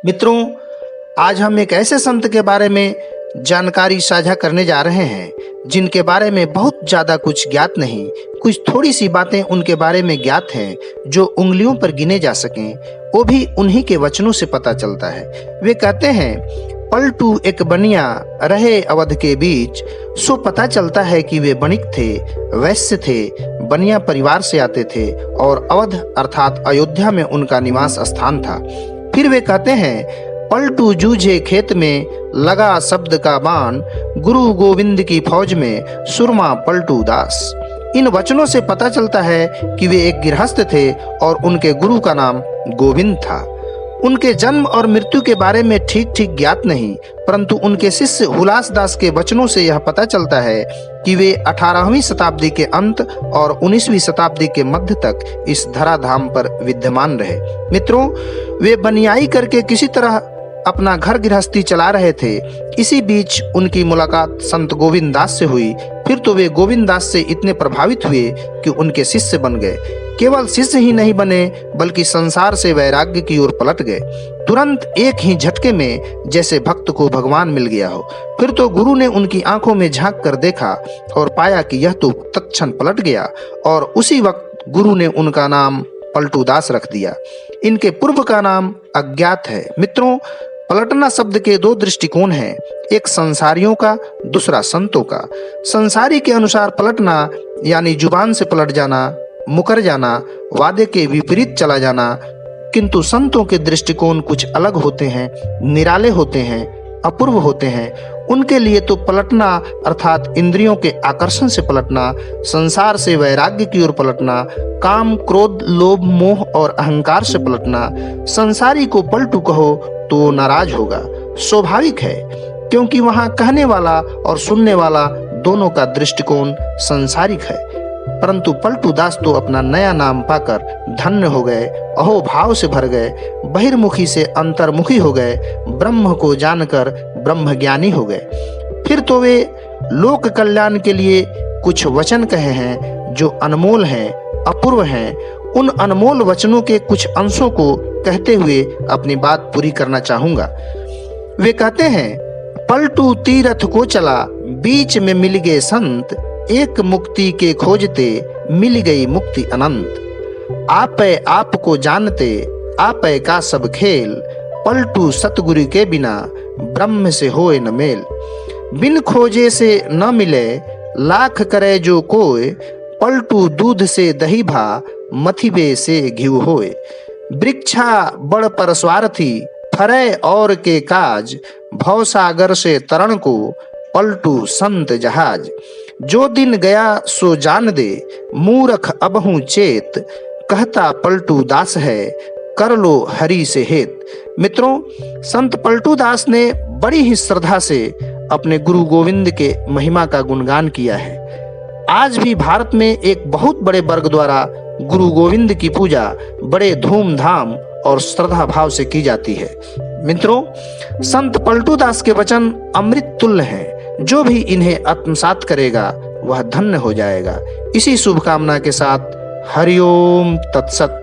मित्रों, आज हम एक ऐसे संत के बारे में जानकारी साझा करने जा रहे हैं जिनके बारे में बहुत ज़्यादा कुछ ज्ञात नहीं, कुछ थोड़ी सी बातें उनके बारे में ज्ञात हैं जो उंगलियों पर गिने जा सकें, वो भी उन्हीं के वचनों से पता चलता है। वे कहते हैं, पलटू एक बनिया रहे अवध के बीच, सो पता चलता है कि वे बणिक थे, वैश्य थे, बनिया परिवार से आते थे और अवध अर्थात अयोध्या में उनका निवास स्थान था। फिर वे कहते हैं, पलटू जूझे खेत में लगा शब्द का बाण, गुरु गोविंद की फौज में सुरमा पलटू दास। इन वचनों से पता चलता है कि वे एक गृहस्थ थे और उनके गुरु का नाम गोविंद था। उनके जन्म और मृत्यु के बारे में ठीक ठीक ज्ञात नहीं, परंतु उनके शिष्य हुलास दास के वचनों से यह पता चलता है कि वे 18वीं शताब्दी के अंत और 19वीं शताब्दी के मध्य तक इस धराधाम पर विद्यमान रहे। मित्रों, वे बनियाई करके किसी तरह अपना घर गृहस्थी चला रहे थे। इसी बीच उनकी मुलाकात संत गोविंद दास से हुई। फिर तो वे गोविंद दास से इतने प्रभावित हुए कि उनके शिष्य बन गए। केवल शिष्य ही नहीं बने, बल्कि संसार से वैराग्य की ओर पलट गए। तुरंत एक ही झटके में जैसे भक्त को भगवान मिल गया हो। फिर तो गुरु ने उनकी आंखों में झांक कर देखा और पाया कि यह तो तत्क्षण पलट गया, और उसी वक्त गुरु ने उनका नाम पलटू दास रख दिया। इनके पूर्व का नाम अज्ञात है। मित्रों, पलटना शब्द के दो दृष्टिकोण हैं, एक संसारियों का, दूसरा संतों का। संसारी के अनुसार पलटना यानी जुबान से पलट जाना, मुकर जाना, वादे के विपरीत चला जाना, किंतु संतों के दृष्टिकोण कुछ अलग होते हैं, निराले होते हैं, अपूर्व होते हैं। उनके लिए तो पलटना अर्थात इंद्रियों के आकर्षण से पलटना, संसार से वैराग्य की ओर पलटना, काम, क्रोध, लोभ, मोह और अहंकार से पलटना। संसारी को पलटू कहो तो नाराज होगा, स्वाभाविक है, क्योंकि वहां कहने वाला और सुनने वाला दोनों का दृष्टिकोण संसारिक है। परंतु पलटू दास तो अपना नया नाम पाकर धन्य हो गए, अहोभाव से भर गए, बहिर्मुखी से अंतर्मुखी हो गए, ब्रह्म को जानकर ब्रह्मज्ञानी हो गए। फिर तो वे लोक कल्याण के लिए कुछ वचन कहे हैं जो अनमोल हैं, अपूर्व हैं। उन अनमोल वचनों के कुछ अंशों को कहते हुए अपनी बात पूरी करना चाहूंगा। वे कहते हैं, पलटू तीरथ को चला, बीच में मिल गए संत, एक मुक्ति के खोजते मिल गई मुक्ति अनंत। आपे आपको जानते, आपे का सब खेल, पलटू सतगुरु के बिना ब्रह्म से होए न मेल। बिन खोजे से न मिले, लाख करे जो कोय, पलटू दूध से दही भा, मथिबे से घिउ होए। वृक्षा बड़ पर स्वार्थी, फरे और के काज, भवसागर से तरण को, पलटू संत जहाज। जो दिन गया सो जान दे, मूरख अबहु चेत, कहता पलटू दास है, कर लो हरि से हेत। मित्रों, संत पलटू दास ने बड़ी ही श्रद्धा से अपने गुरु गोविंद के महिमा का गुणगान किया है। आज भी भारत में एक बहुत बड़े वर्ग द्वारा गुरु गोविंद की पूजा बड़े धूमधाम और श्रद्धा भाव से की जाती है। मित्रों, संत पलटू दास के वचन अमृत तुल्य हैं। जो भी इन्हें आत्मसात करेगा वह धन्य हो जाएगा। इसी शुभकामना के साथ हरिओम तत्सत।